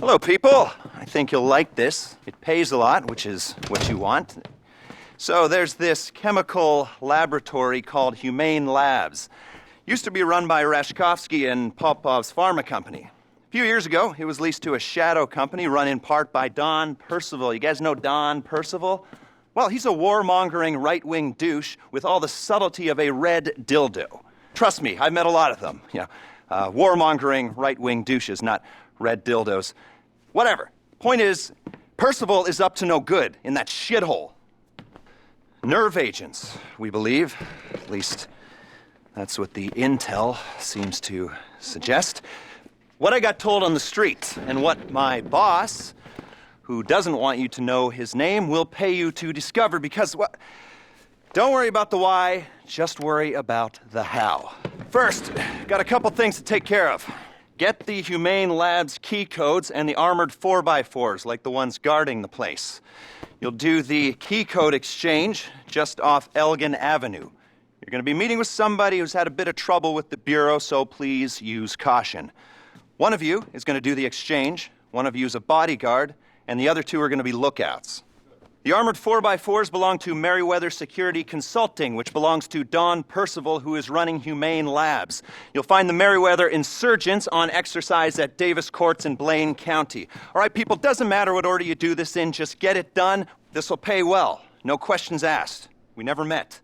Hello, people. I think you'll like this. It pays a lot, which is what you want. So there's this chemical laboratory called Humane Labs. Used to be run by Rashkovsky and Popov's pharma company. A few years ago, it was leased to a shadow company run in part by Don Percival. You guys know Don Percival? Well, he's a warmongering right-wing douche with all the subtlety of a red dildo. Trust me, I've met a lot of them. Warmongering right-wing douches, not red dildos. Whatever. Point is, Percival is up to no good in that shithole. Nerve agents, we believe. At least, that's what the intel seems to suggest. What I got told on the street, and what my boss, who doesn't want you to know his name, will pay you to discover, because, well, don't worry about the why, just worry about the how. First, got a couple things to take care of. Get the Humane Labs key codes and the armored 4x4s, like the ones guarding the place. You'll do the key code exchange just off Elgin Avenue. You're going to be meeting with somebody who's had a bit of trouble with the Bureau, so please use caution. One of you is going to do the exchange, one of you is a bodyguard, and the other two are going to be lookouts. The armored 4x4s belong to Merriweather Security Consulting, which belongs to Don Percival, who is running Humane Labs. You'll find the Merriweather insurgents on exercise at Davis Courts in Blaine County. All right, people, doesn't matter what order you do this in, just get it done. This will pay well. No questions asked. We never met.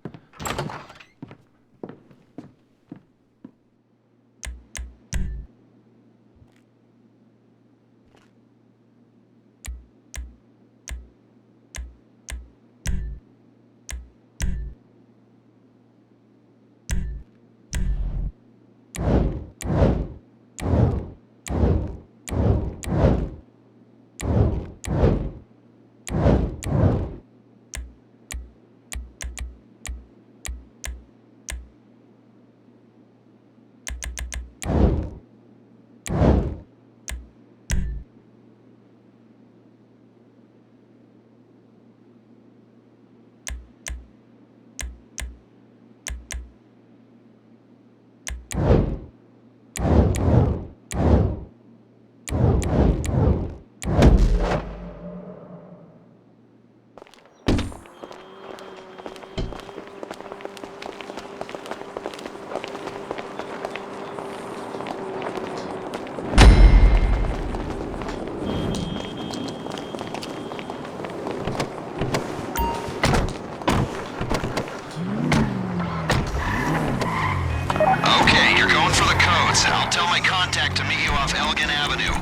I'll tell my contact to meet you off Elgin Avenue.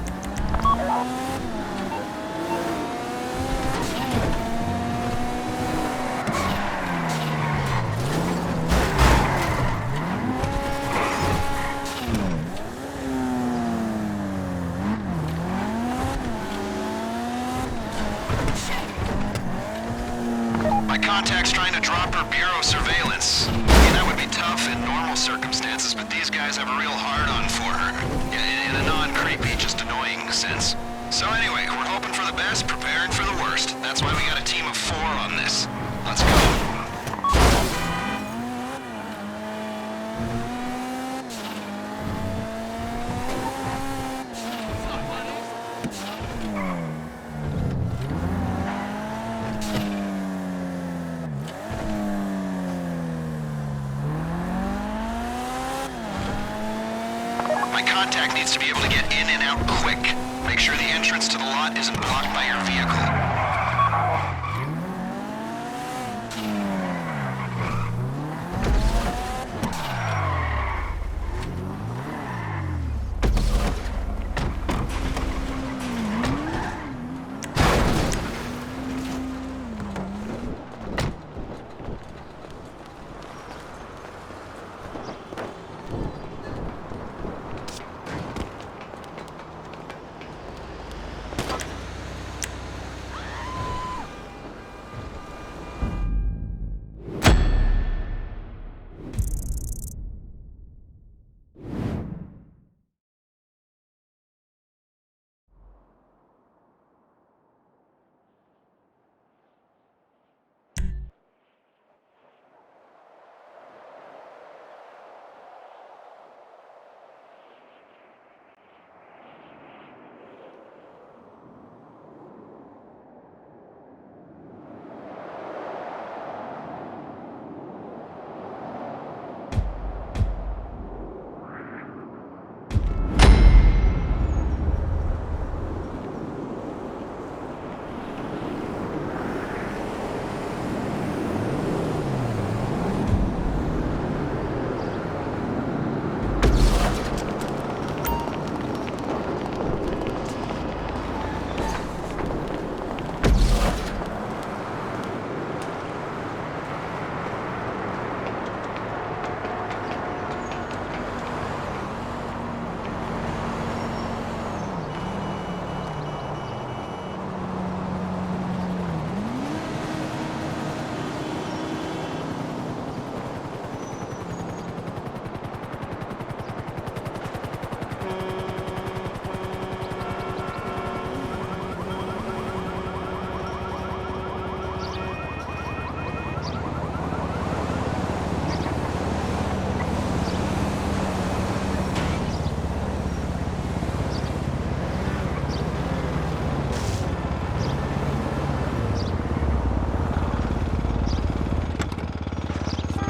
My contact's trying to drop her Bureau surveillance. That would be tough in normal circumstances, but these guys have a real hard-on for her. In a non-creepy, just annoying sense. So anyway, we're hoping for the best, preparing for the worst. That's why we got a team of 4 on this. Let's go. My contact needs to be able to get in and out quick. Make sure the entrance to the lot isn't blocked by your vehicle.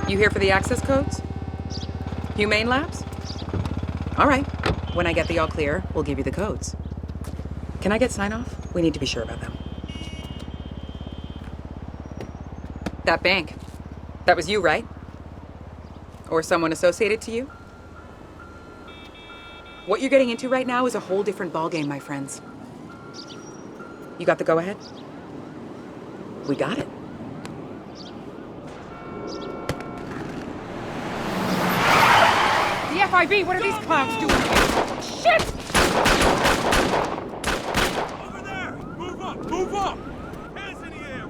You here for the access codes? Humane Labs? All right. When I get the all clear, we'll give you the codes. Can I get sign-off? We need to be sure about them. That bank. That was you, right? Or someone associated to you? What you're getting into right now is a whole different ballgame, my friends. You got the go-ahead? We got it. The FIB, what are these clowns doing here? Shit! Over there! Move up! Move up! Hands in the air!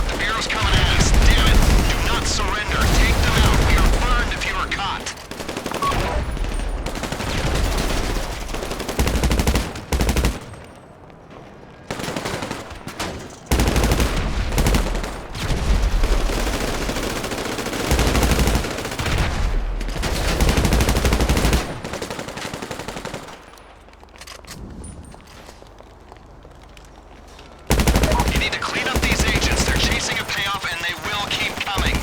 The Bureau's coming at us. Damn it! Do not surrender. Take them out. We are burned if you are caught. You need to clean up these agents. They're chasing a payoff and they will keep coming.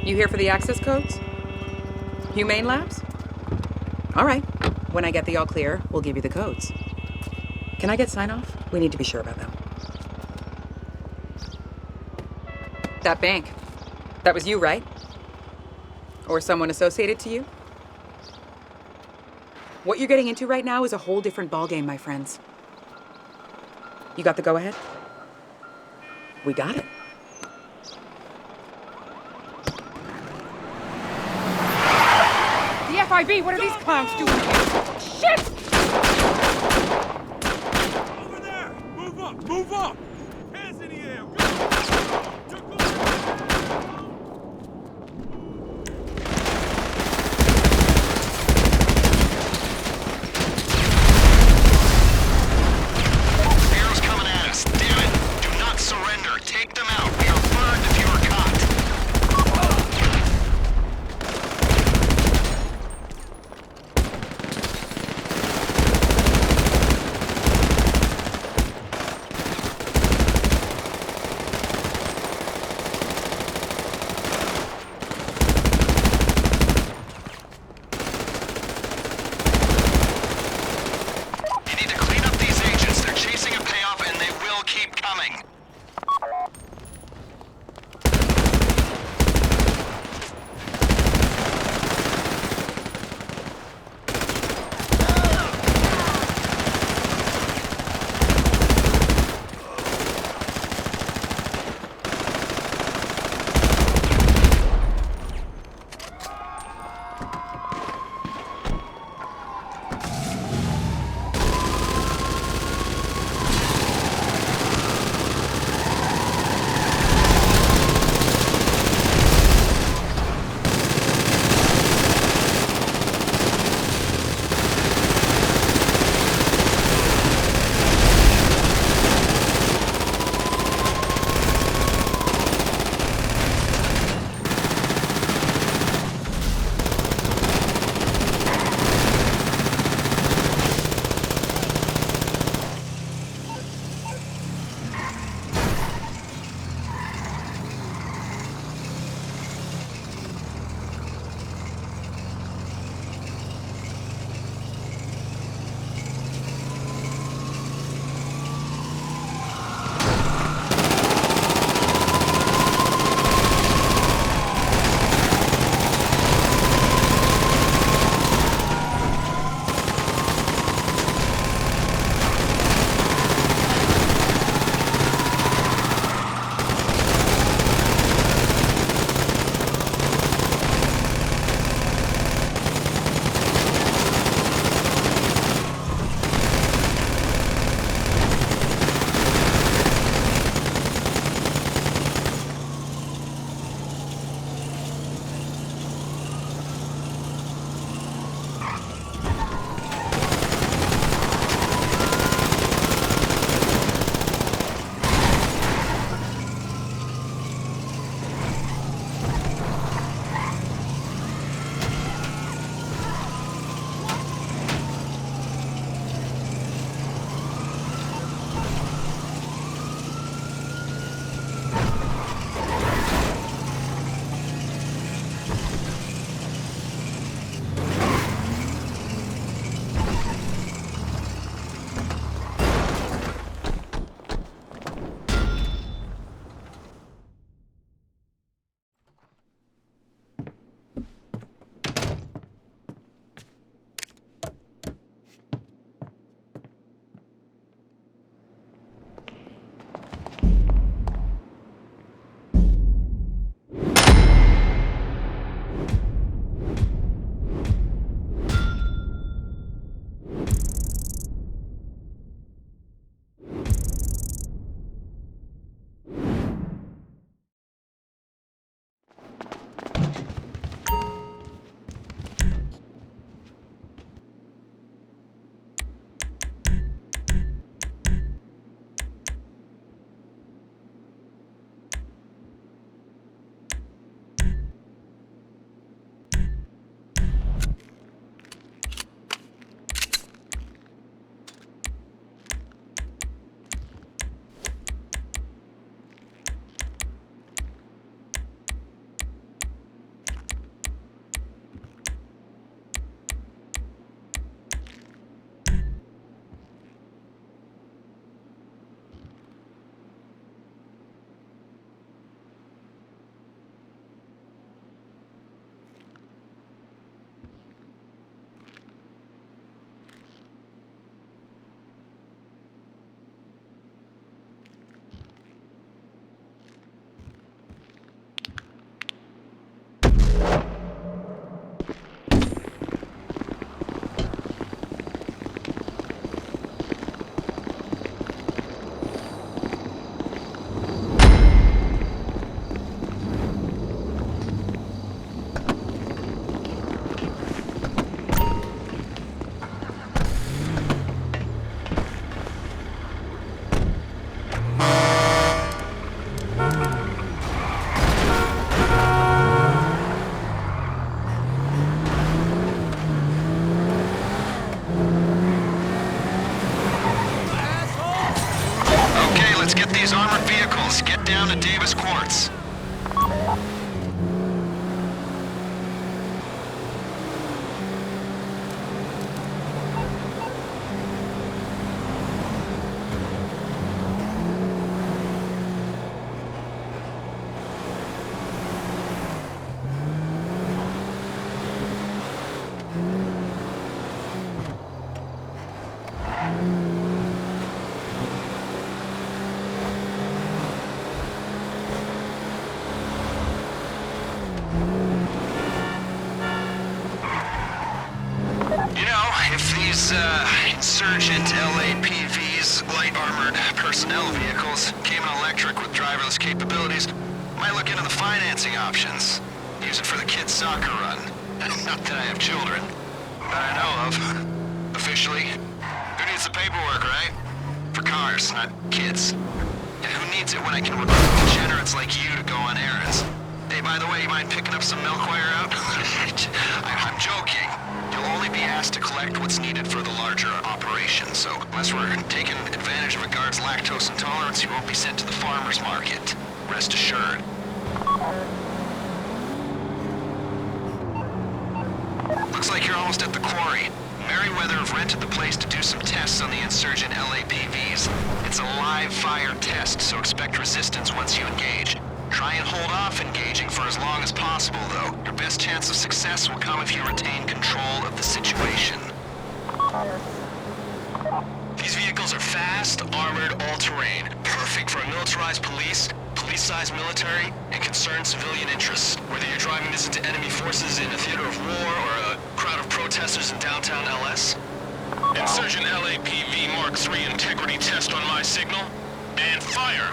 You here for the access codes? Humane Labs? All right. When I get the all clear, we'll give you the codes. Can I get sign-off? We need to be sure about them. That bank. That was you, right? Or someone associated to you? What you're getting into right now is a whole different ballgame, my friends. You got the go-ahead? We got it. The FIB, what are these clowns doing here? Shit! Over there! Move up! Move up! Hands in the air! Let's get these armored vehicles. Get down to Davis Quartz. Insurgent LAPVs, light armored personnel vehicles, came in electric with driverless capabilities. Might look into the financing options. Use it for the kids' soccer run. Not that I have children, that I know of. Officially. Who needs the paperwork, right? For cars, not kids. And who needs it when I can recruit degenerates like you to go on errands? Hey, by the way, you mind picking up some milk while you're out? I'm joking. You'll only be asked to collect what's needed for the larger operation, so unless we're taking advantage of a guard's lactose intolerance, you won't be sent to the farmer's market. Rest assured. Looks like you're almost at the quarry. Merryweather have rented the place to do some tests on the insurgent LAPVs. It's a live fire test, so expect resistance once you engage. Try and hold off engaging for as long as possible, though. Your best chance of success will come if you retain control of the situation. These vehicles are fast, armored, all-terrain. Perfect for a militarized police, police-sized military, and concerned civilian interests. Whether you're driving this into enemy forces in a theater of war or a crowd of protesters in downtown LS. Insurgent LAPV Mark III integrity test on my signal. And fire!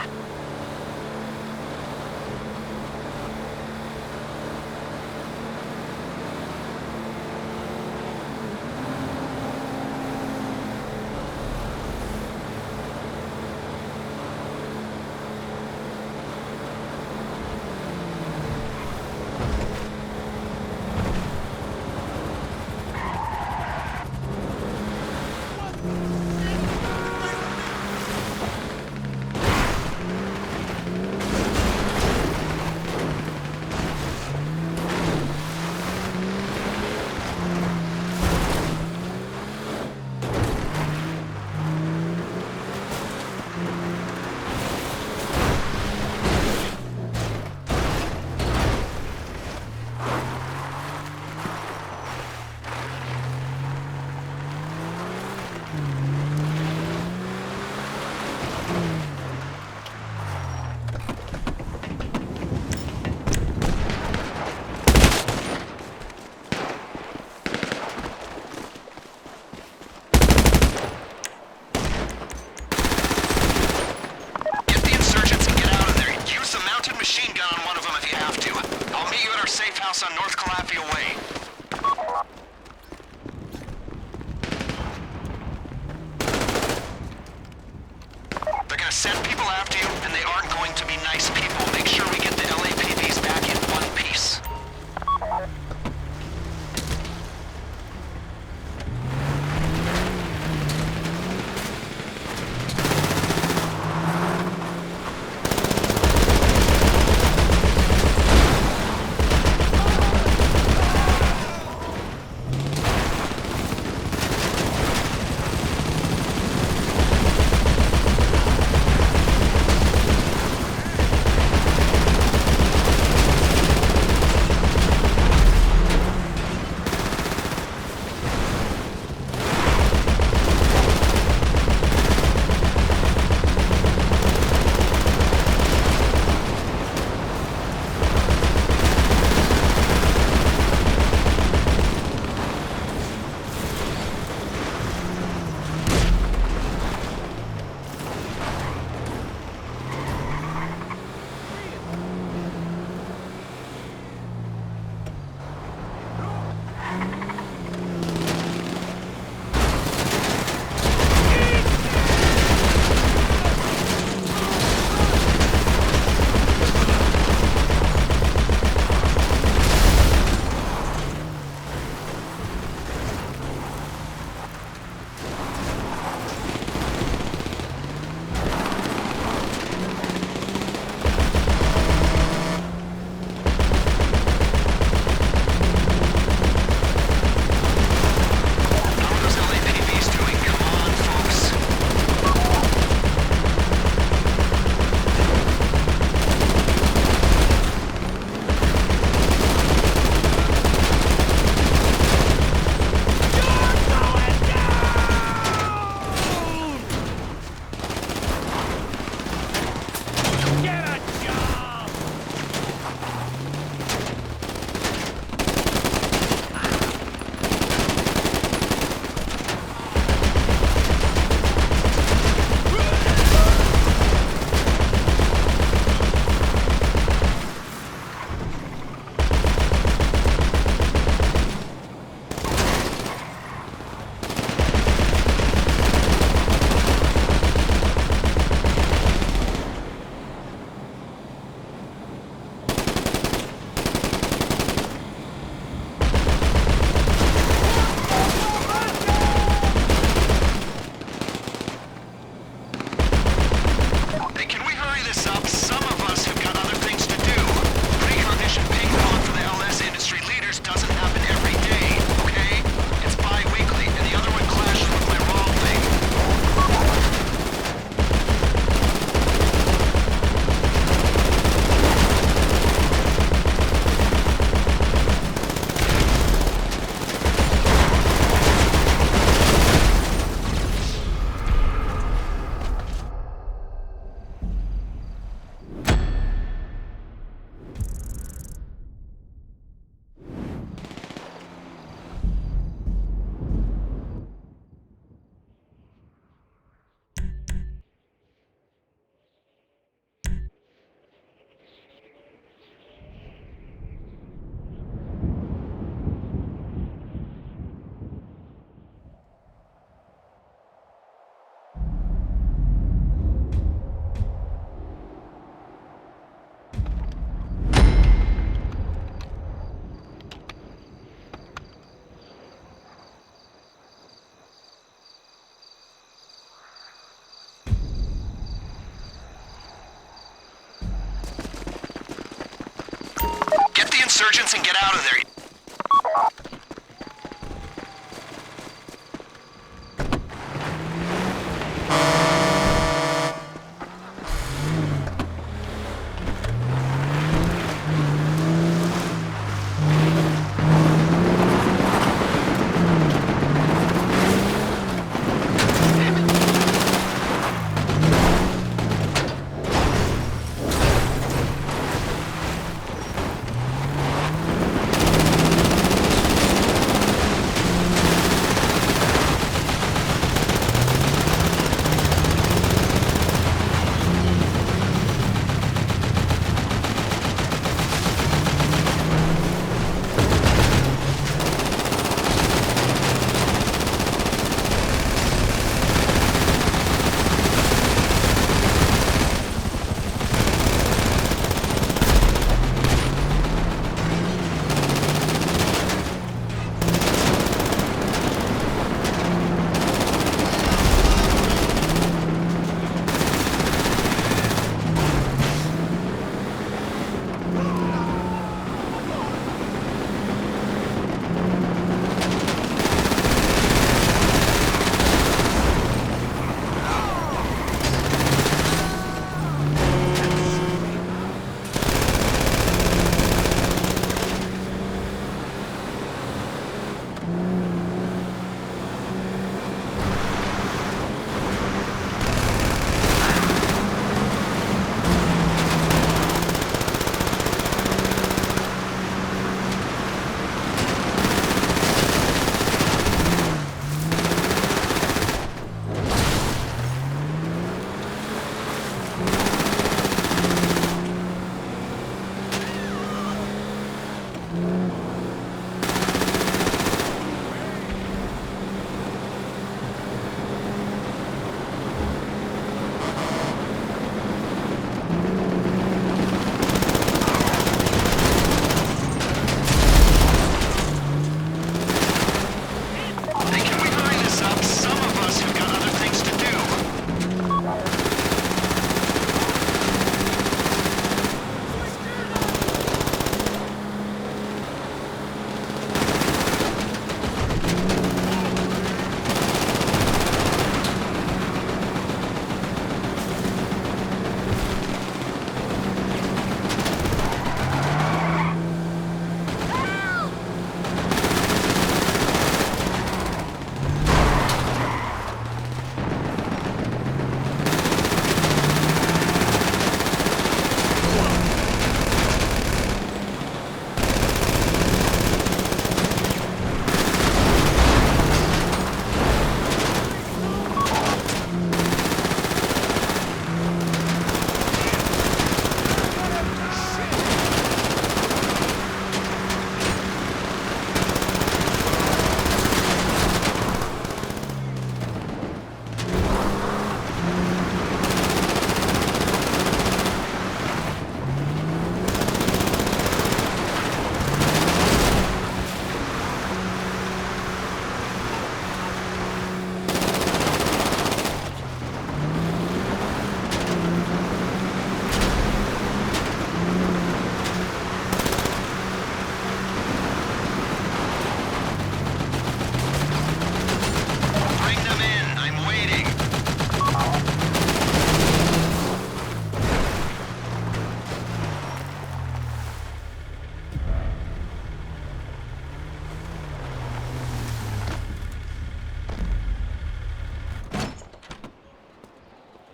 On North Calafia Way. They're gonna send people after you, and they aren't going to be nice people. Make sure we get the LAPVs back in one piece. resurgence and get out of there.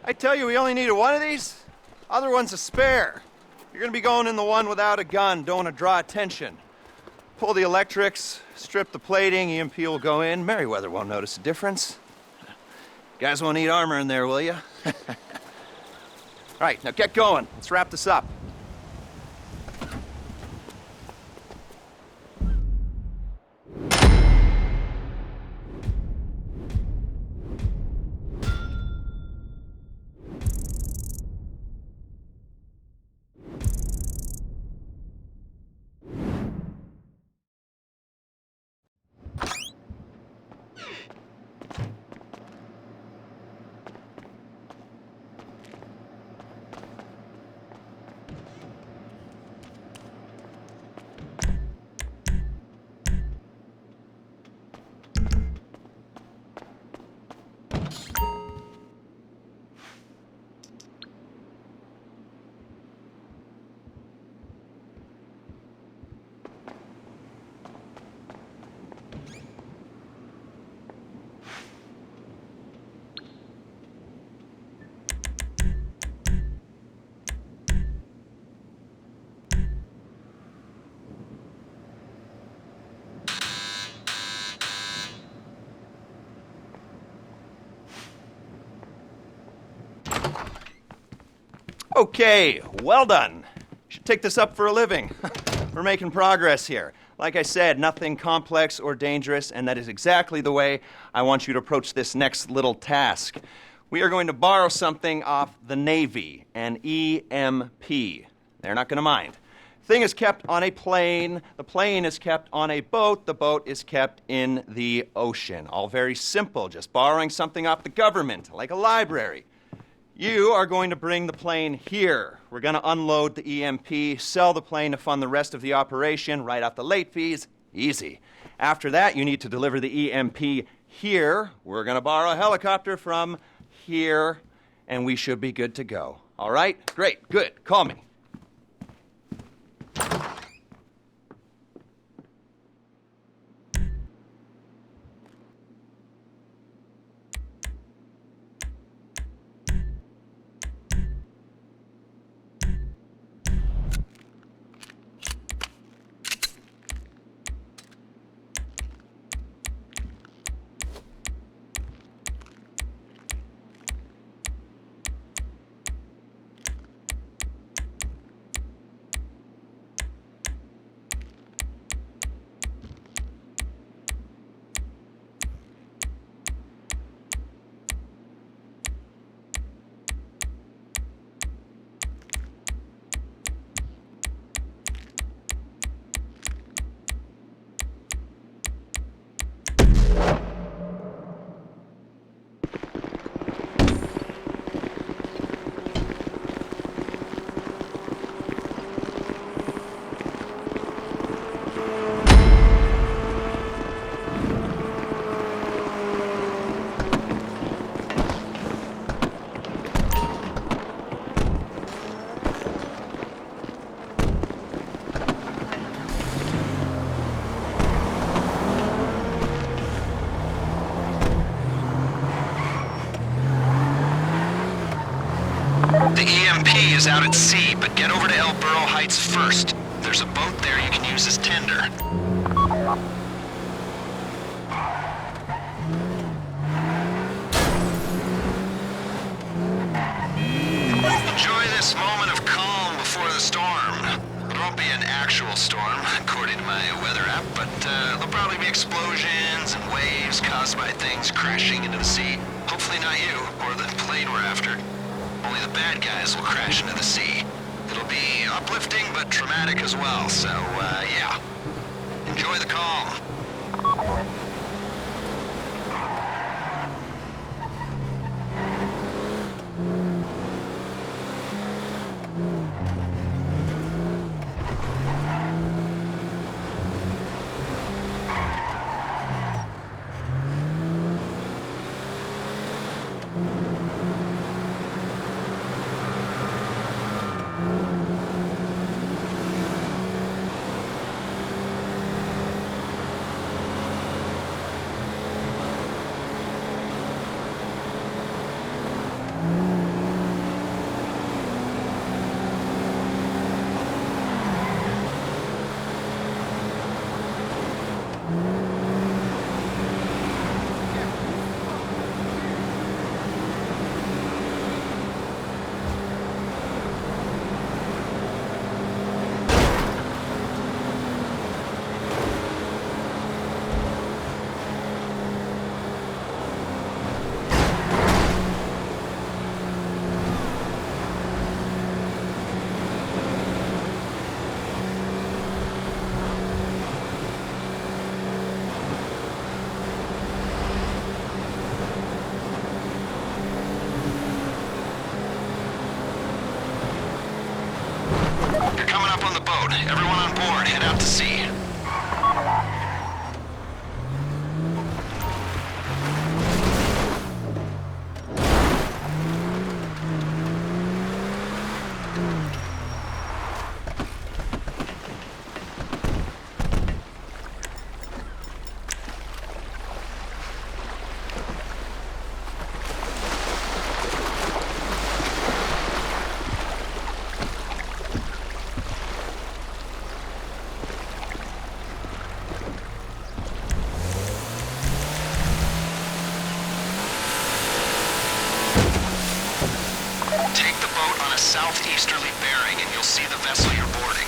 I tell you, we only needed one of these. Other one's a spare. You're gonna be going in the one without a gun. Don't want to draw attention. Pull the electrics, strip the plating, EMP will go in. Merriweather won't notice a difference. Guys won't need armor in there, will ya? All right, now get going. Let's wrap this up. Okay, well done. Should take this up for a living. We're making progress here. Like I said, nothing complex or dangerous, and that is exactly the way I want you to approach this next little task. We are going to borrow something off the Navy, an EMP. They're not going to mind. Thing is kept on a plane. The plane is kept on a boat. The boat is kept in the ocean. All very simple, just borrowing something off the government, like a library. You are going to bring the plane here. We're going to unload the EMP, sell the plane to fund the rest of the operation, write off the late fees. Easy. After that, you need to deliver the EMP here. We're going to borrow a helicopter from here, and we should be good to go. All right? Great. Good. Call me. The EMP is out at sea, but get over to El Burro Heights first. There's a boat there you can use as tender. Enjoy this moment of calm before the storm. There won't be an actual storm, according to my weather app, but there'll probably be explosions and waves caused by things crashing into the sea. Hopefully not you, or the plane we're after. Only the bad guys will crash into the sea. It'll be uplifting, but traumatic as well, so, yeah. Enjoy the calm. Everyone on board, head out to sea. a southeasterly bearing and you'll see the vessel you're boarding.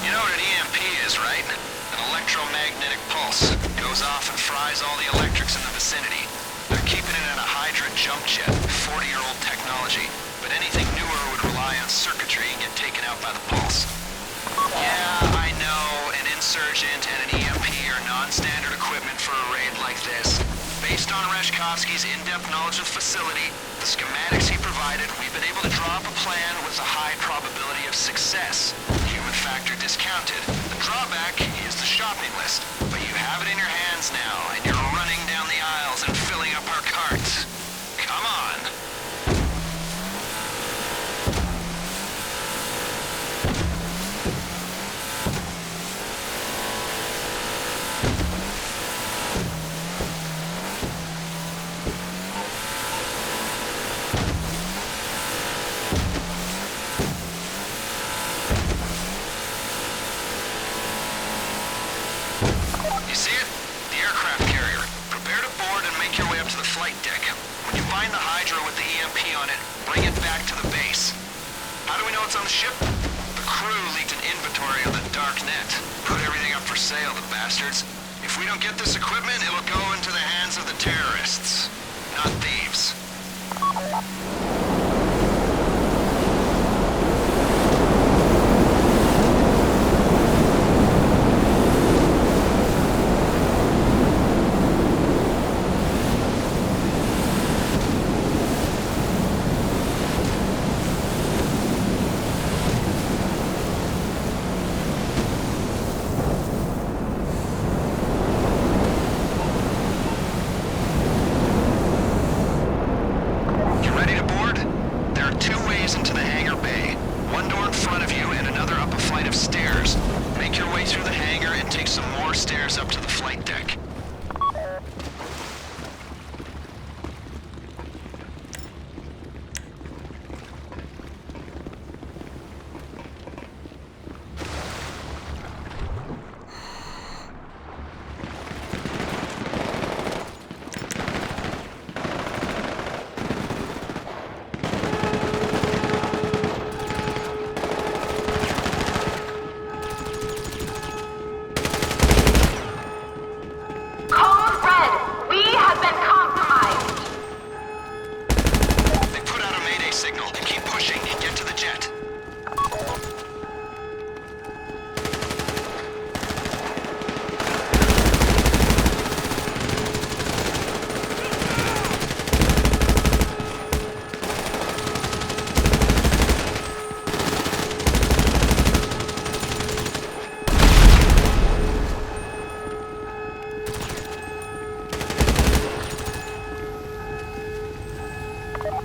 You know what an EMP is, right? An electromagnetic pulse. Goes off and fries all the electrics in the vicinity. They're keeping it in a Hydra jump jet, 40-year-old technology. But anything newer would rely on circuitry and get taken out by the pulse. Yeah, I know, an insurgent and an EMP are non-standard equipment for a raid like this. Based on Reshkovsky's in-depth knowledge of the facility, the schematics he provided, we've been able to draw up a plan with a high probability of success. Human factor discounted. The drawback is the shopping list, but you have it in your hands now, and you're running down the aisles and filling up our carts. Come on! You see it? The aircraft carrier. Prepare to board and make your way up to the flight deck. When you find the Hydra with the EMP on it, bring it back to the base. How do we know it's on the ship? The crew leaked an inventory on the dark net. Put everything up for sale, the bastards. If we don't get this equipment, it'll go into the hands of the terrorists, not thieves.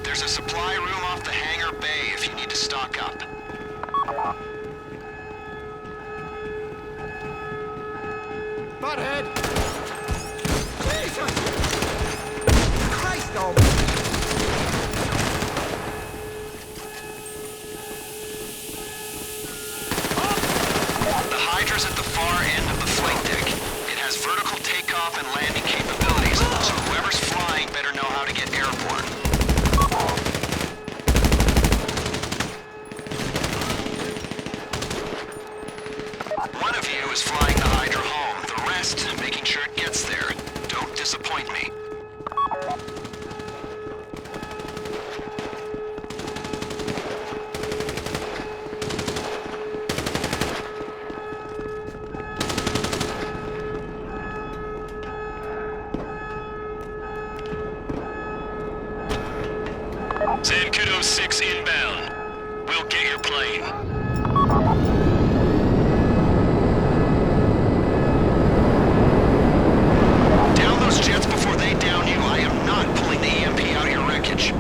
There's a supply room off the hangar bay if you need to stock up. Butthead! Jesus! Christ almighty! The Hydra's at the far end of the flight deck. It has vertical takeoff and landing capabilities, so whoever's flying better know how to get airborne. One of you is flying the Hydra home, the rest making sure it gets there. Don't disappoint me. Zancudo 6 inbound. We'll get your plane. Down those jets before they down you. I am not pulling the EMP out of your wreckage.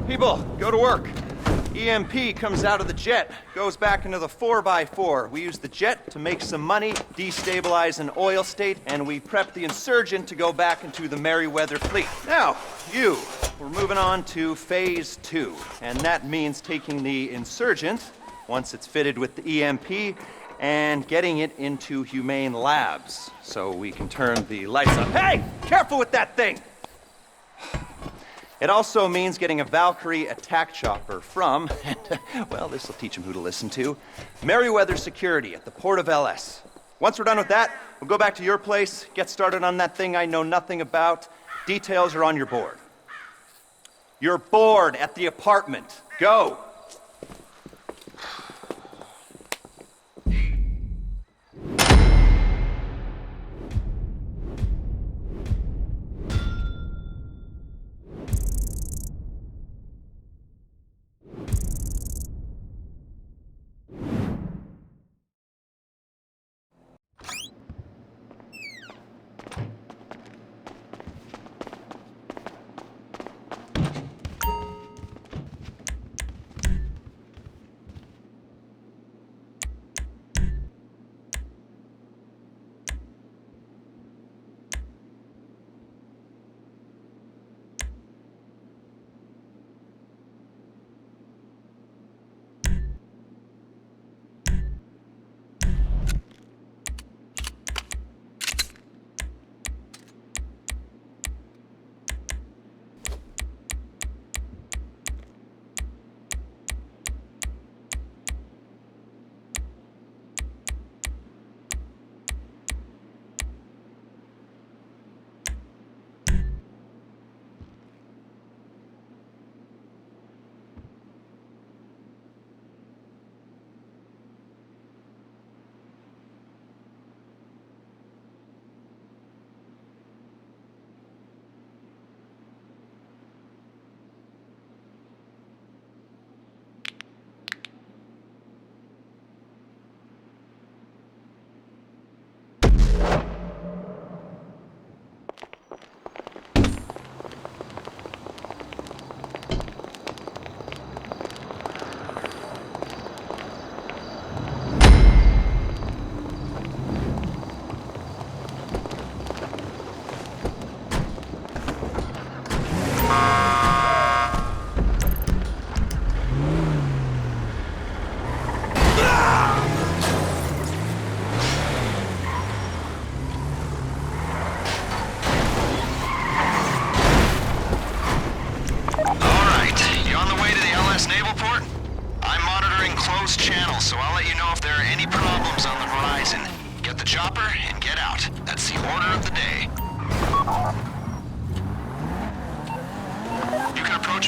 People, go to work. EMP comes out of the jet, goes back into the 4x4. We use the jet to make some money, destabilize an oil state, and we prep the insurgent to go back into the Merryweather fleet. Now, we're moving on to phase 2, and that means taking the insurgent, once it's fitted with the EMP, and getting it into humane labs, so we can turn the lights up. Hey, careful with that thing! It also means getting a Valkyrie attack chopper from, well, this will teach them who to listen to, Merryweather Security at the port of LS. Once we're done with that, we'll go back to your place, get started on that thing I know nothing about. Details are on your board. Your board at the apartment. Go!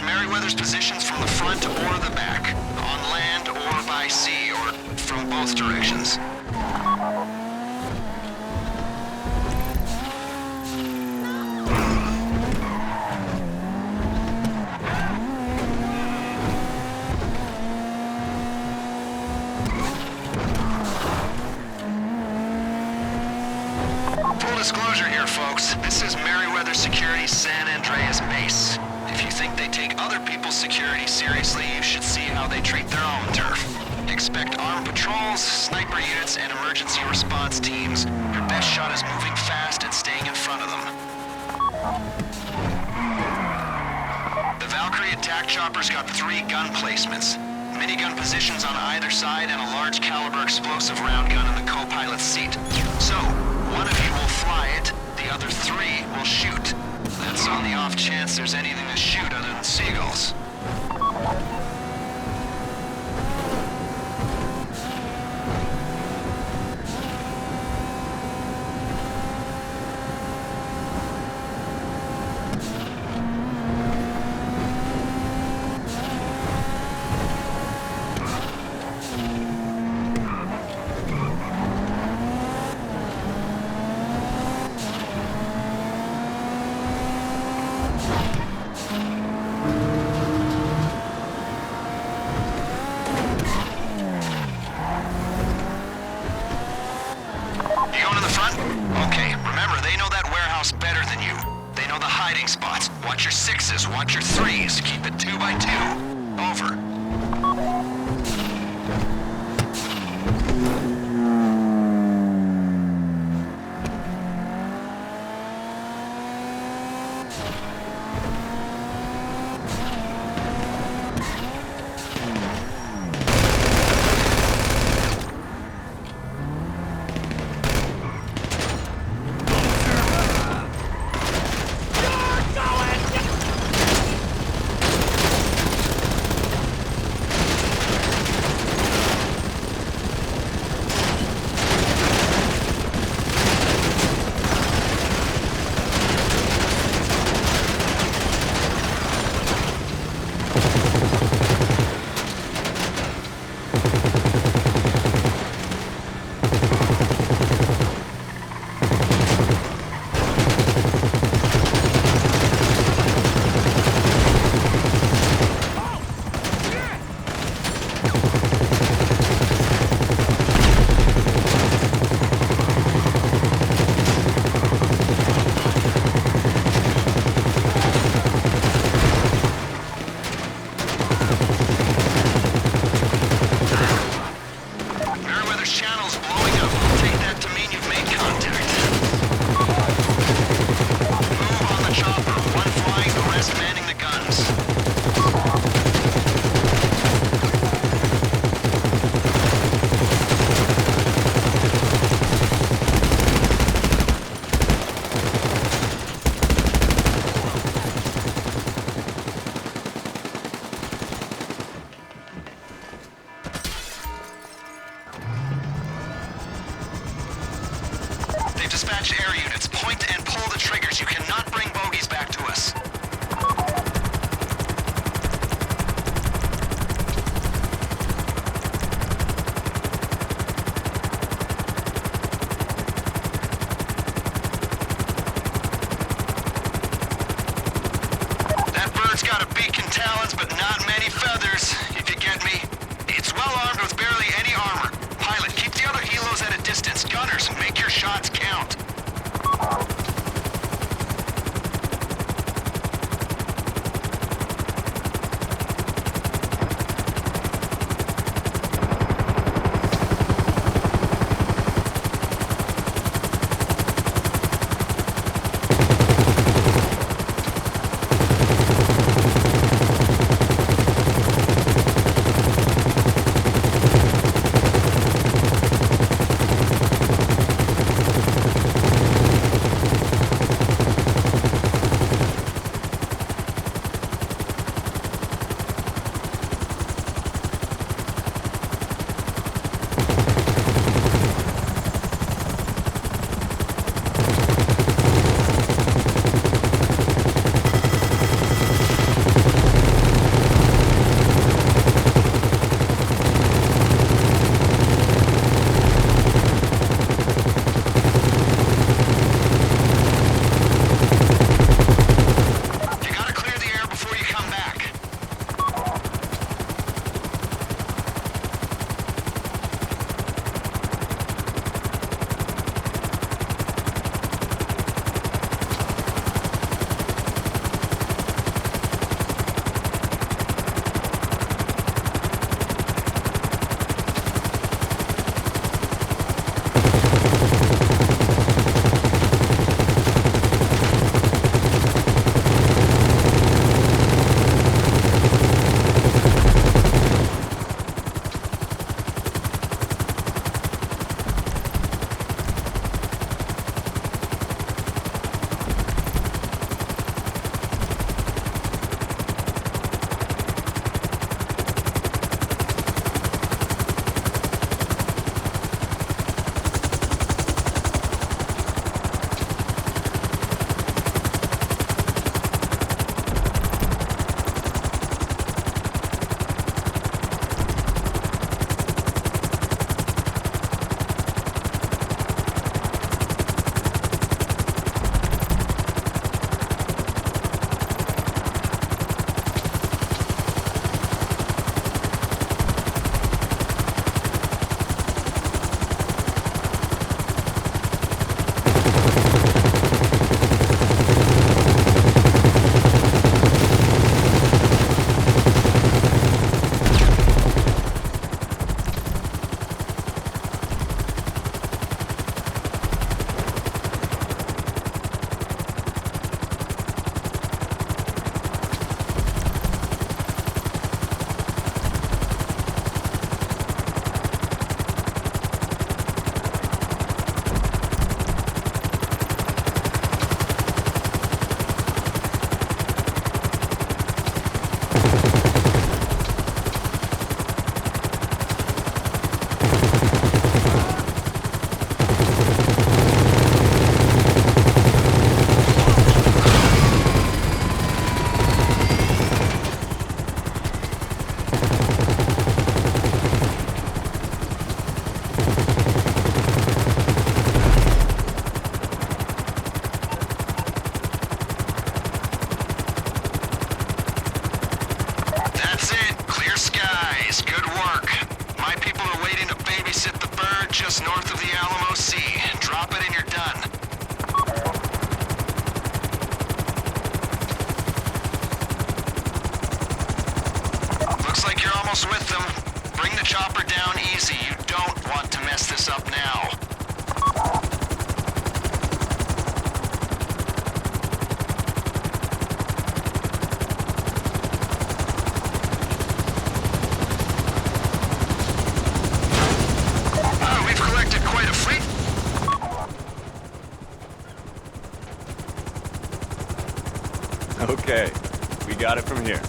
Merryweather's positions from the front or the back, on land or by sea, or from both directions. Full disclosure here, folks. This is Merryweather Security's San Andreas base. If you think they take other people's security seriously, you should see how they treat their own turf. Expect armed patrols, sniper units, and emergency response teams. Your best shot is moving fast and staying in front of them. The Valkyrie attack chopper's got 3 gun placements. Minigun positions on either side and a large caliber explosive round gun in the co-pilot's seat. So, one of you will fly it, the other 3 will shoot. That's on the off chance there's anything to shoot other than seagulls. Dispatch air units. Point and pull the triggers. You cannot bring bogeys back to us. That bird's got a beak and talons, but not many feathers, if you get me. It's well armed with barely any armor. Pilot, keep the other helos at a distance. Gunners, make your shots count. just north of the Alamo Sea. Drop it and you're done. Looks like you're almost with them. Bring the chopper down easy. You don't want to mess this up now. We've collected quite a fleet. Okay, we got it from here.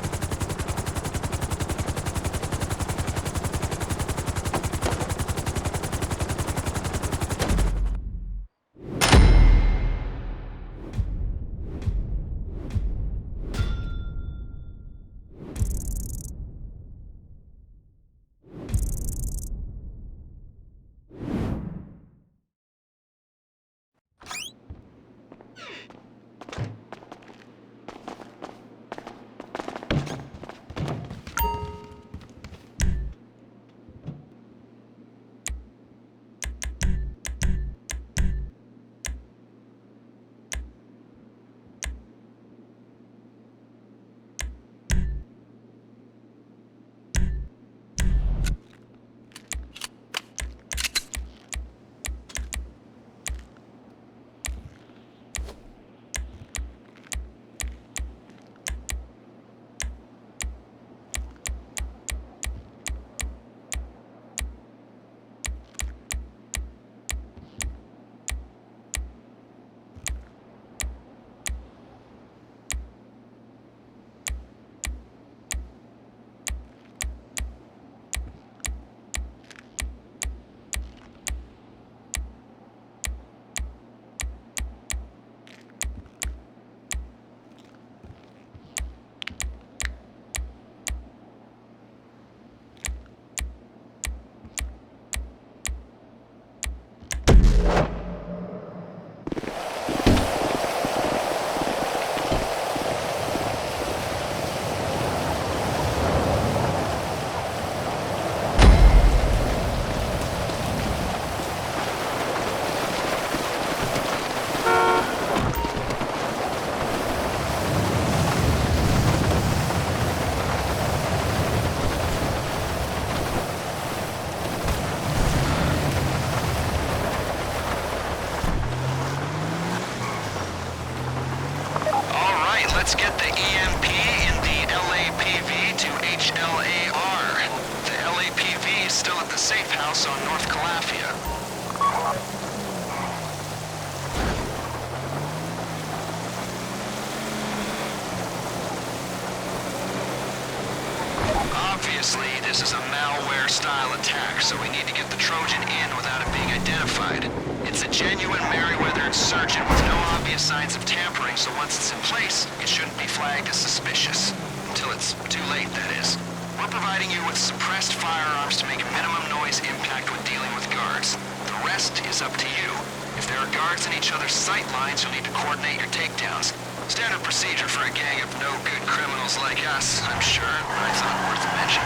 Obviously, this is a malware-style attack, so we need to get the Trojan in without it being identified. It's a genuine Merryweather insurgent with no obvious signs of tampering, so once it's in place, it shouldn't be flagged as suspicious. Until it's too late, that is. We're providing you with suppressed firearms to make minimum noise impact when dealing with guards. The rest is up to you. If there are guards in each other's sight lines, you'll need to coordinate your takedowns. Standard procedure for a gang of no-good criminals like us, I'm sure, but I thought worth a mention.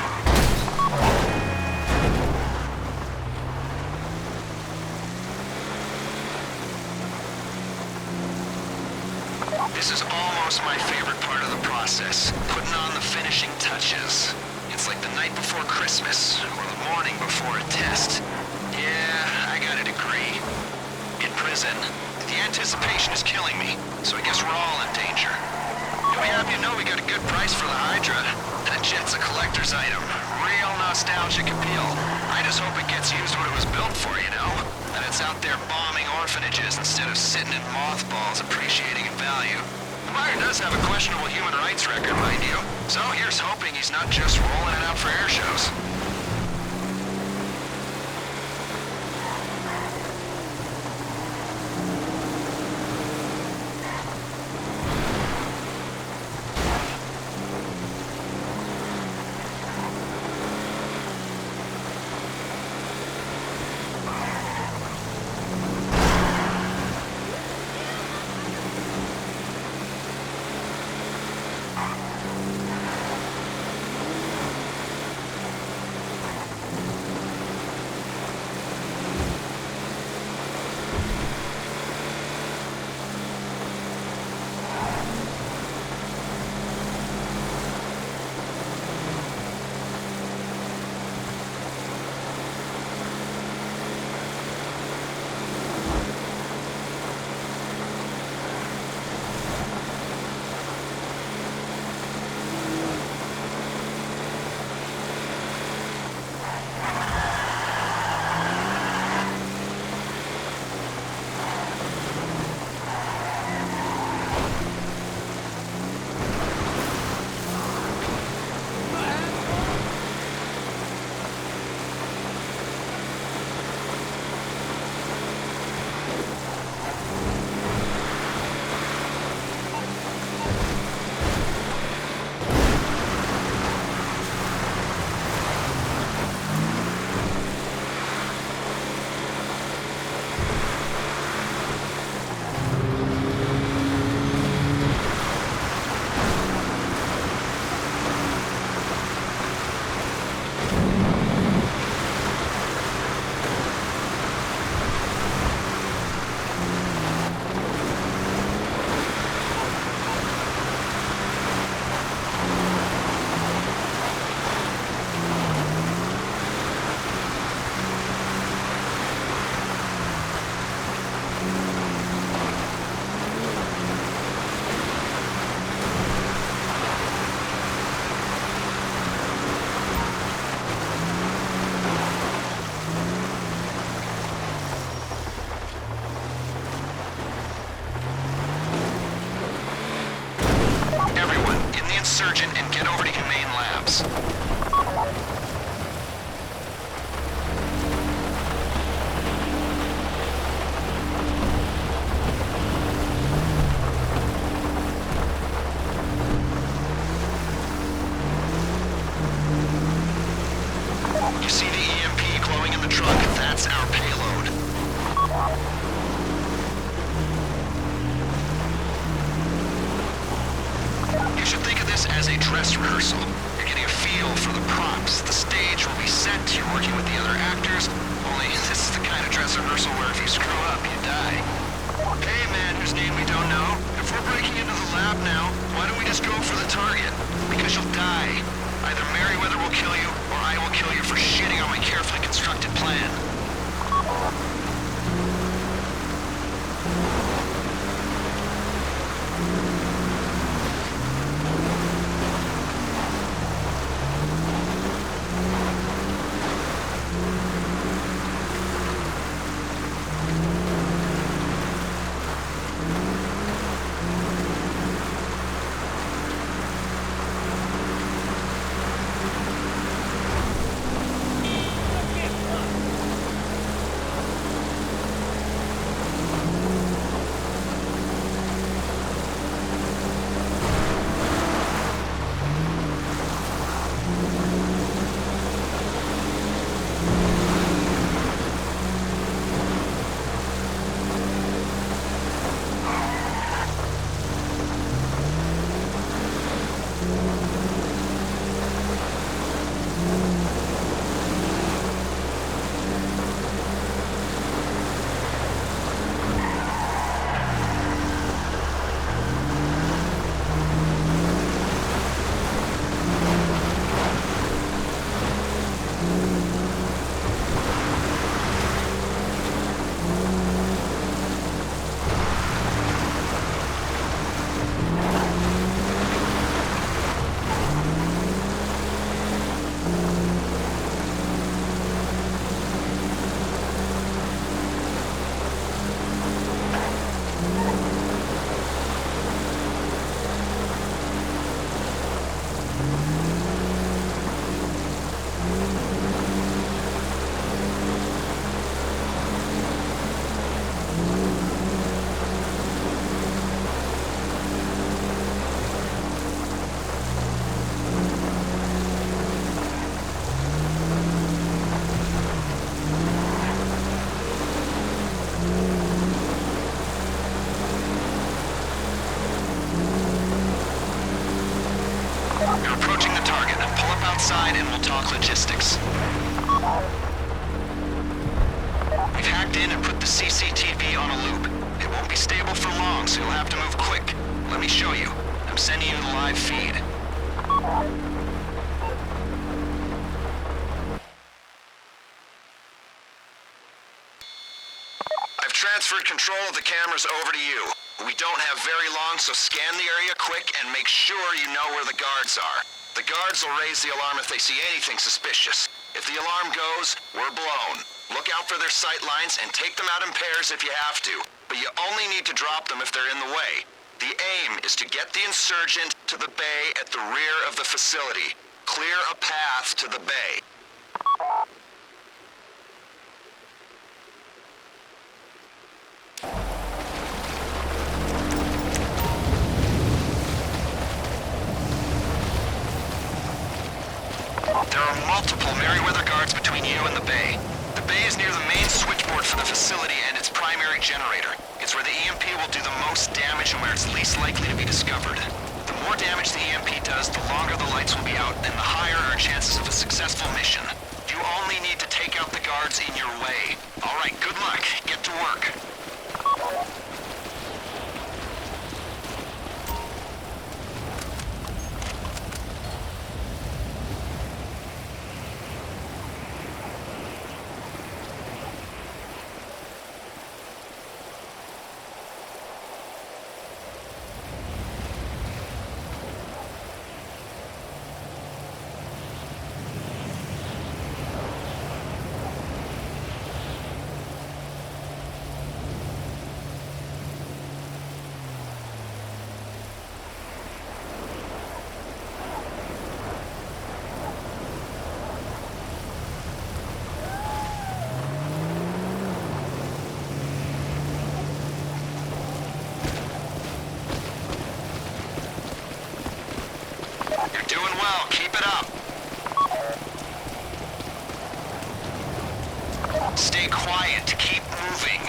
This is almost my favorite part of the process, putting on the finishing touches. It's like the night before Christmas, or the morning before a test. Yeah, I got a degree. In prison. The anticipation is killing me, so I guess we're all in danger. You'll be happy to know we got a good price for the Hydra. That jet's a collector's item. Real nostalgic appeal. I just hope it gets used what it was built for, you know? And it's out there bombing orphanages instead of sitting in mothballs appreciating in value. The buyer does have a questionable human rights record, mind you. So here's hoping he's not just rolling it out for air shows. Insurgent and get over to Humane Labs. You see the EMP glowing in the truck? That's our payload. You should think of this as a dress rehearsal. You're getting a feel for the props. The stage will be set. You're working with the other actors. Only this is the kind of dress rehearsal where if you screw up, you die. Hey, man whose name we don't know. If we're breaking into the lab now, why don't we just go for the target? Because you'll die. Either Merryweather will kill you, or I will kill you for shitting on my carefully constructed plan. basic logistics. We've hacked in and put the CCTV on a loop. It won't be stable for long, so you'll have to move quick. Let me show you. I'm sending you the live feed. I've transferred control of the cameras over to you. We don't have very long, so scan the area quick and make sure you know where the guards are. The guards will raise the alarm if they see anything suspicious. If the alarm goes, we're blown. Look out for their sight lines and take them out in pairs if you have to, but you only need to drop them if they're in the way. The aim is to get the insurgent to the bay at the rear of the facility. Clear a path to the bay. There are multiple Merryweather guards between you and the bay. The bay is near the main switchboard for the facility and its primary generator. It's where the EMP will do the most damage and where it's least likely to be discovered. The more damage the EMP does, the longer the lights will be out, and the higher our chances of a successful mission. You only need to take out the guards in your way. All right, good luck. Get to work. Doing well. Keep it up. Stay quiet. Keep moving.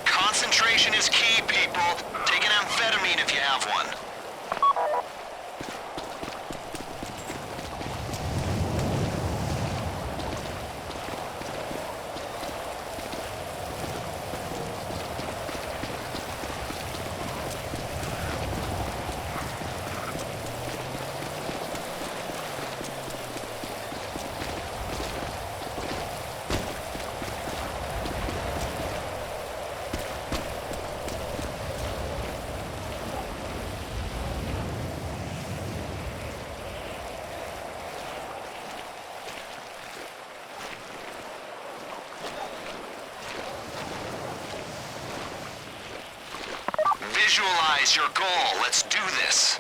Concentration is key, people. Take an amphetamine if you have one. Visualize your goal. Let's do this.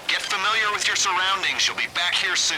Get familiar with your surroundings. You'll be back here soon.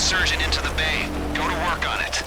insurgent into the bay. Go to work on it.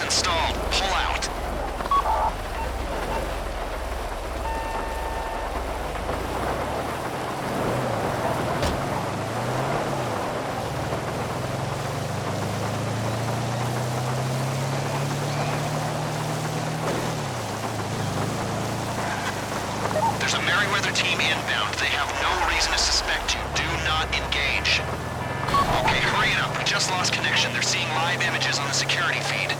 Installed. Pull out. There's a Merryweather team inbound. They have no reason to suspect you. Do not engage. Okay, hurry it up. We just lost connection. They're seeing live images on the security feed.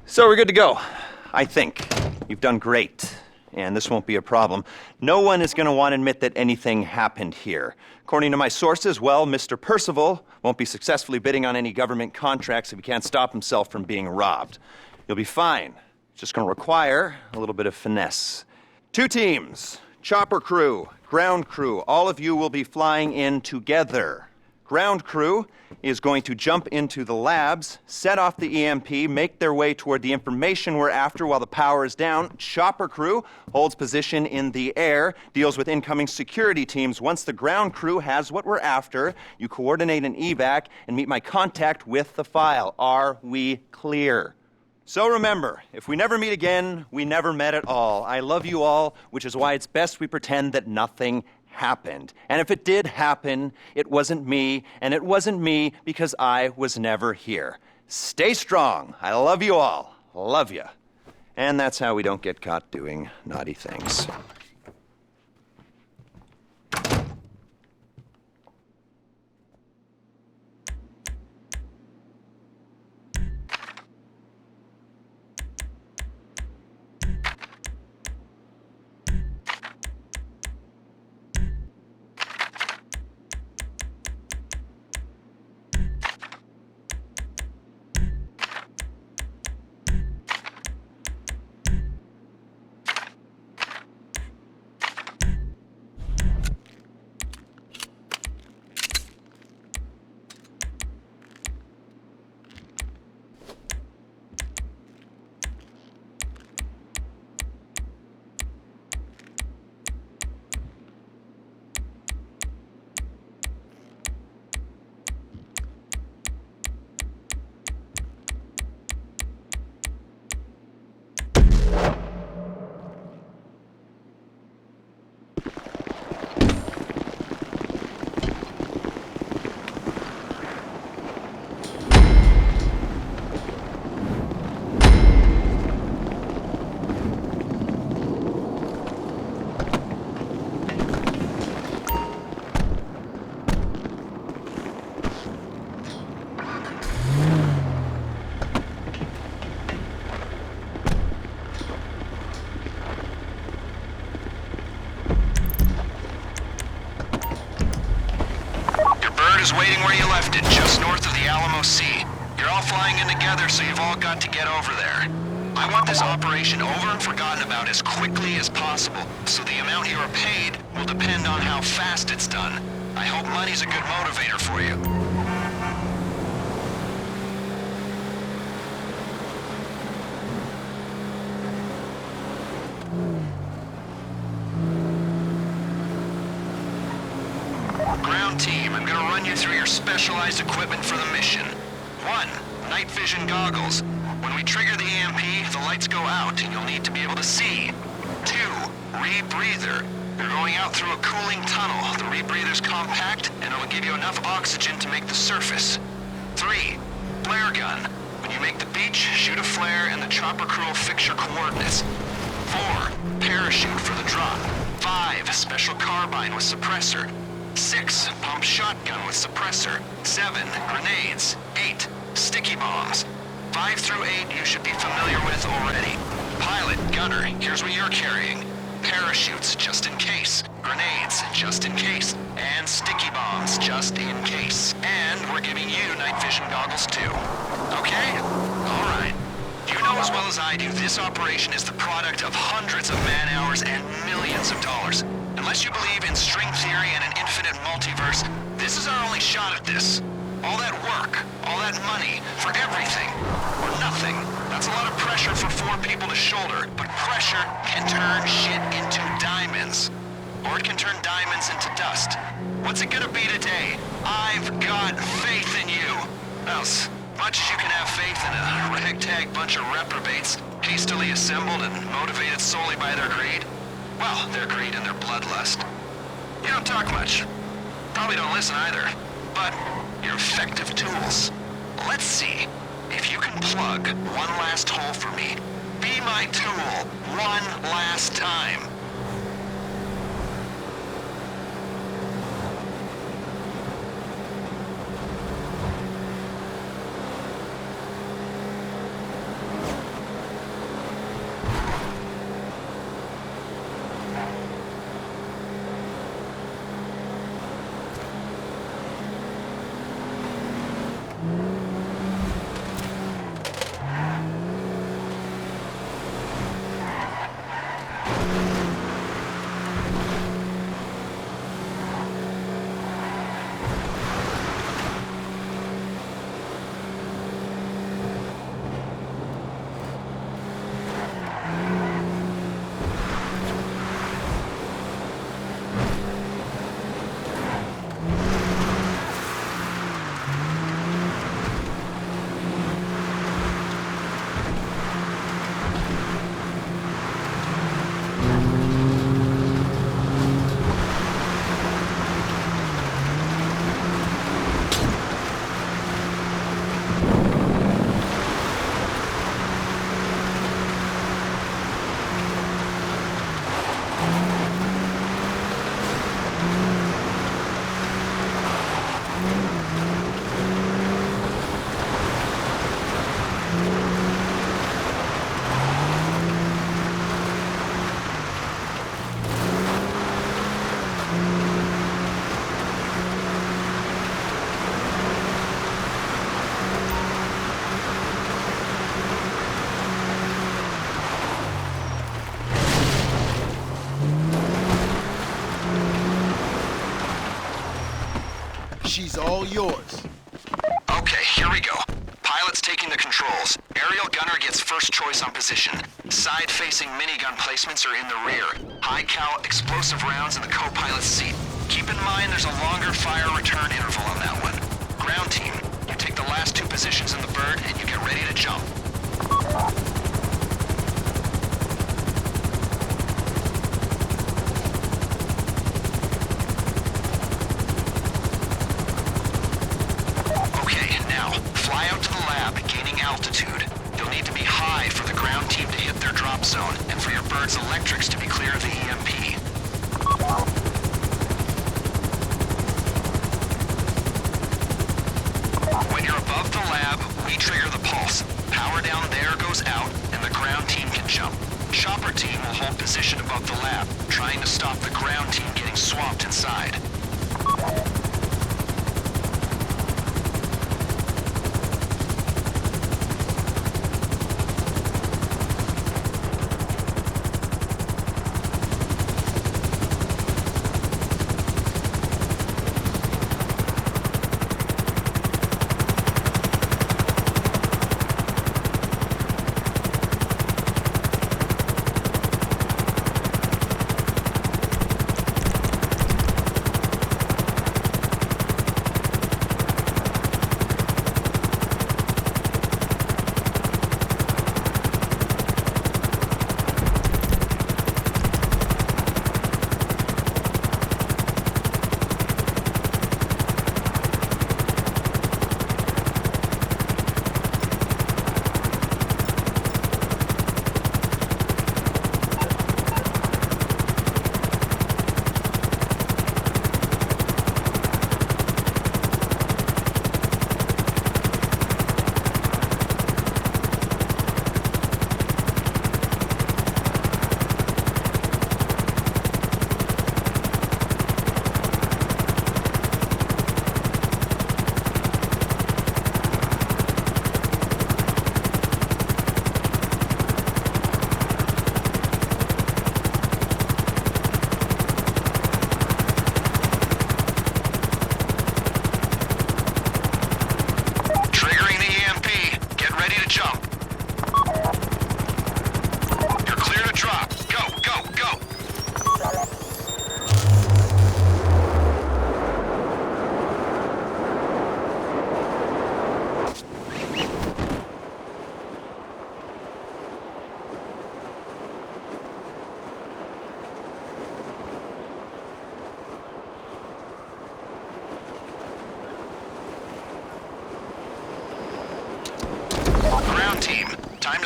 So we're good to go, I think. You've done great, and this won't be a problem. No one is going to want to admit that anything happened here. According to my sources, well, Mr. Percival won't be successfully bidding on any government contracts if he can't stop himself from being robbed. You'll be fine. It's just going to require a little bit of finesse. 2 teams, chopper crew, ground crew. All of you will be flying in together. Ground crew is going to jump into the labs, set off the EMP, make their way toward the information we're after while the power is down. Chopper crew holds position in the air, deals with incoming security teams. Once the ground crew has what we're after, you coordinate an evac and meet my contact with the file. Are we clear? So remember, if we never meet again, we never met at all. I love you all, which is why it's best we pretend that nothing happened. And if it did happen, it wasn't me, and it wasn't me because I was never here. Stay strong. I love you all. Love you. And that's how we don't get caught doing naughty things. is waiting where you left it, just north of the Alamo Sea. You're all flying in together, so you've all got to get over there. I want this operation over and forgotten about as quickly as possible, so the amount you are paid will depend on how fast it's done. I hope money's a good motivator for you. Ground team, I'm gonna run you through your specialized equipment for the mission. 1. Night vision goggles. When we trigger the EMP, the lights go out and you'll need to be able to see. 2. Rebreather. You're going out through a cooling tunnel. The rebreather's compact and it'll give you enough oxygen to make the surface. 3. Flare gun. When you make the beach, shoot a flare and the chopper crew will fix your coordinates. 4. Parachute for the drop. 5. Special carbine with suppressor. 6. Pump shotgun with suppressor. 7. Grenades. 8. Sticky bombs. 5 through 8 you should be familiar with already. Pilot, gunner, here's what you're carrying. Parachutes, just in case. Grenades, just in case. And sticky bombs, just in case. And we're giving you night vision goggles too. Okay? Alright. You know as well as I do, this operation is the product of hundreds of man-hours and millions of dollars. Unless you believe in string theory and an infinite multiverse, this is our only shot at this. All that work, all that money, for everything, or nothing. That's a lot of pressure for 4 people to shoulder, but pressure can turn shit into diamonds. Or it can turn diamonds into dust. What's it gonna be today? I've got faith in you. Well, as much as you can have faith in a ragtag bunch of reprobates, hastily assembled and motivated solely by their greed. Well, their greed and their bloodlust. You don't talk much. Probably don't listen either. But you're effective tools. Let's see if you can plug one last hole for me. Be my tool one last time. She's all yours. Okay, here we go. Pilot's taking the controls. Aerial gunner gets first choice on position. Side-facing minigun placements are in the rear. High-cal explosive rounds in the co-pilot's seat. Keep in mind there's a longer fire return interval on that one. Ground team, you take the last 2 positions in the bird and you get ready to jump. Fly out to the lab, gaining altitude. You'll need to be high for the ground team to hit their drop zone, and for your bird's electrics to be clear of the EMP. When you're above the lab, we trigger the pulse. Power down there goes out, and the ground team can jump. Chopper team will hold position above the lab, trying to stop the ground team getting swamped inside.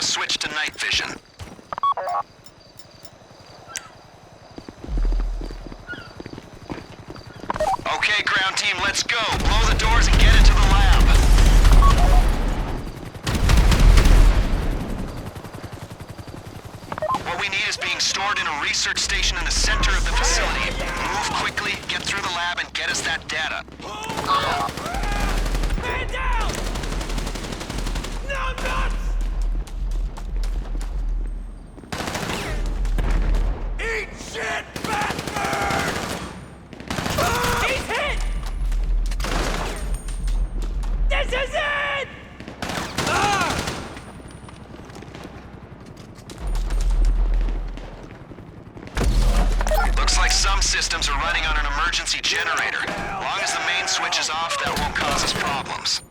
to switch to night vision. Okay, ground team, let's go. Blow the doors and get into the lab. What we need is being stored in a research station in the center of the facility. Move quickly, get through the lab, and get us that data. Man down! No nuts! Eat shit, bastard! He's hit! This is it! Looks like some systems are running on an emergency generator. As long as the main switch is off, that won't cause us problems.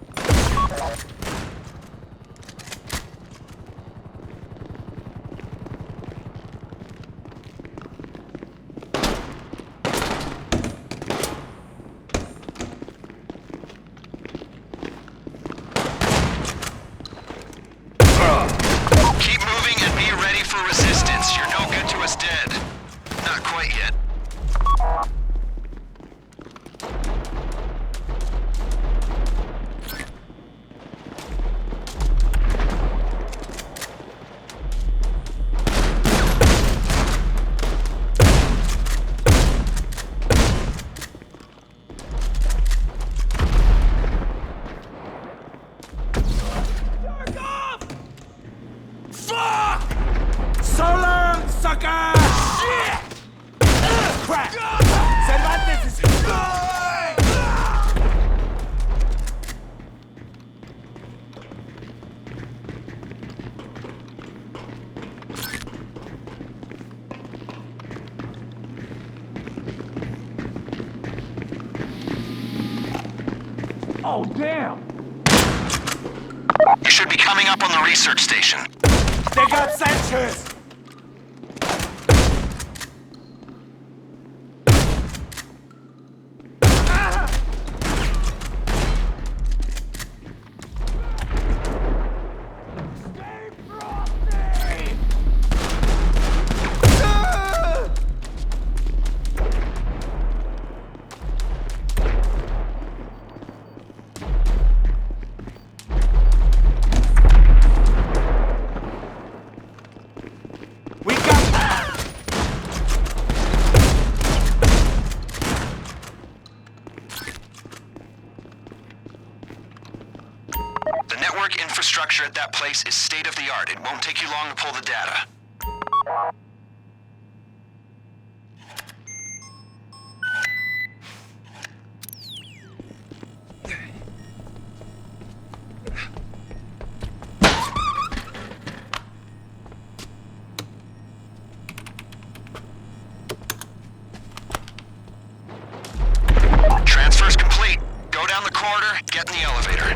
Keep moving and be ready for resistance. You're no good to us dead. Not quite yet. Fuck! So long, sucker! Shit! Crap! Cervantes is... Oh, damn! You should be coming up on the research station. They got Sanchez! The network infrastructure at that place is state-of-the-art. It won't take you long to pull the data. Transfer's complete. Go down the corridor, get in the elevator.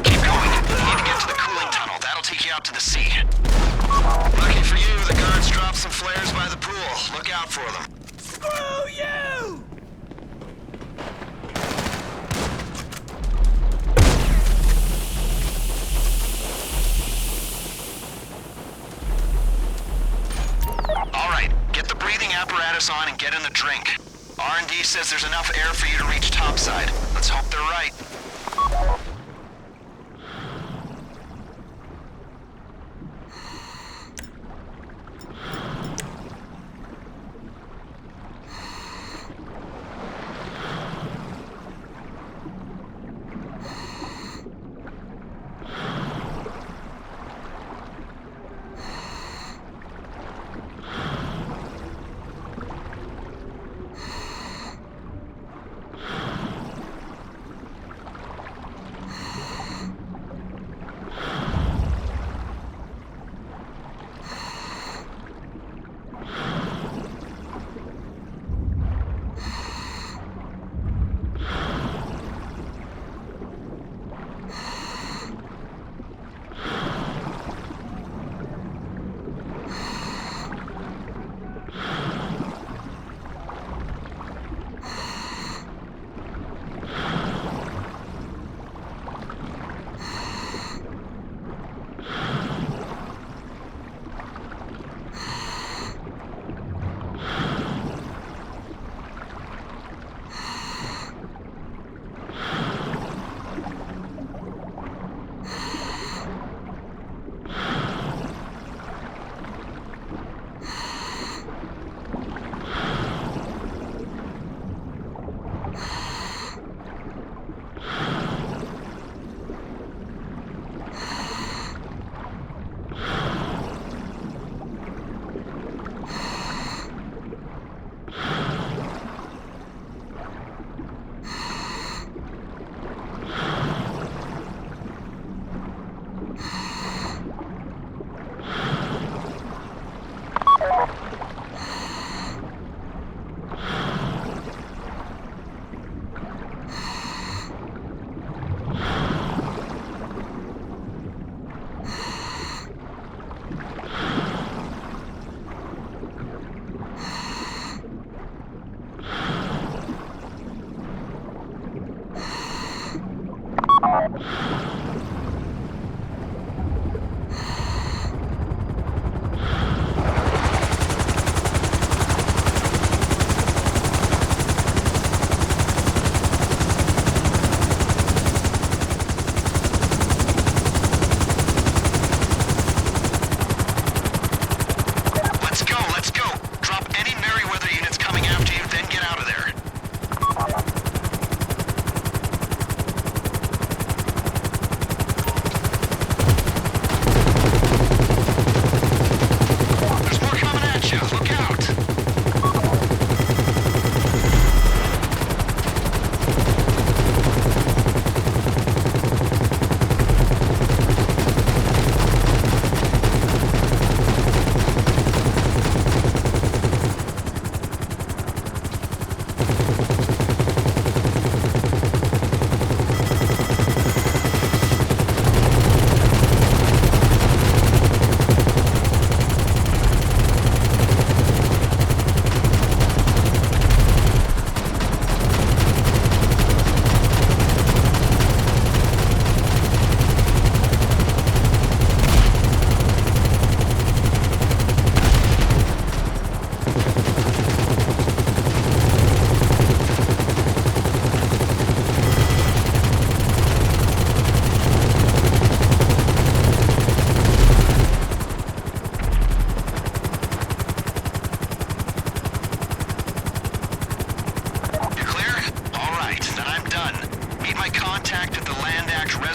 Keep going. You need to get to the cooling tunnel. That'll take you out to the sea. Lucky for you, the guards dropped some flares by the pool. Look out for them. Screw you! All right, get the breathing apparatus on and get in the drink. R&D says there's enough air for you to reach topside. Let's hope they're right.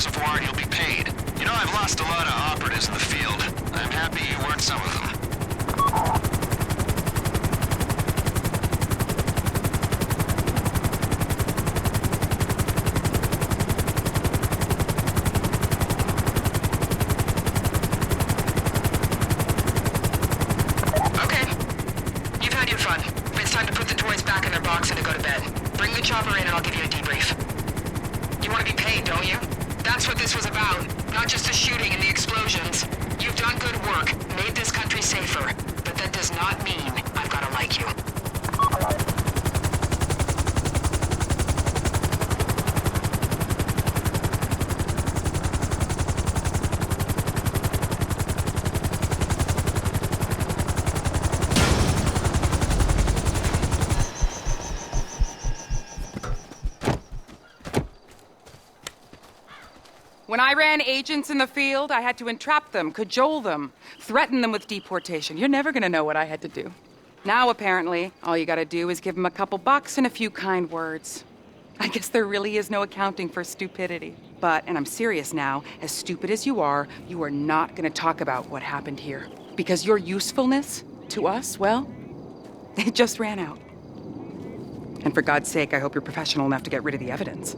reservoir and you'll be paid. You know, I've lost a lot of operatives in the field. I'm happy you weren't some of them. Okay. You've had your fun. It's time to put the toys back in their box and to go to bed. Bring the chopper in and I'll give you a debrief. You want to be paid, don't you? That's what this was about. Not just the shooting and the explosions. You've done good work, made this country safer. But that does not mean I've got to like you. When I ran agents in the field, I had to entrap them, cajole them, threaten them with deportation. You're never gonna know what I had to do. Now, apparently, all you gotta do is give them a couple bucks and a few kind words. I guess there really is no accounting for stupidity. But, and I'm serious now, as stupid as you are not gonna talk about what happened here. Because your usefulness to us, well, it just ran out. And for God's sake, I hope you're professional enough to get rid of the evidence.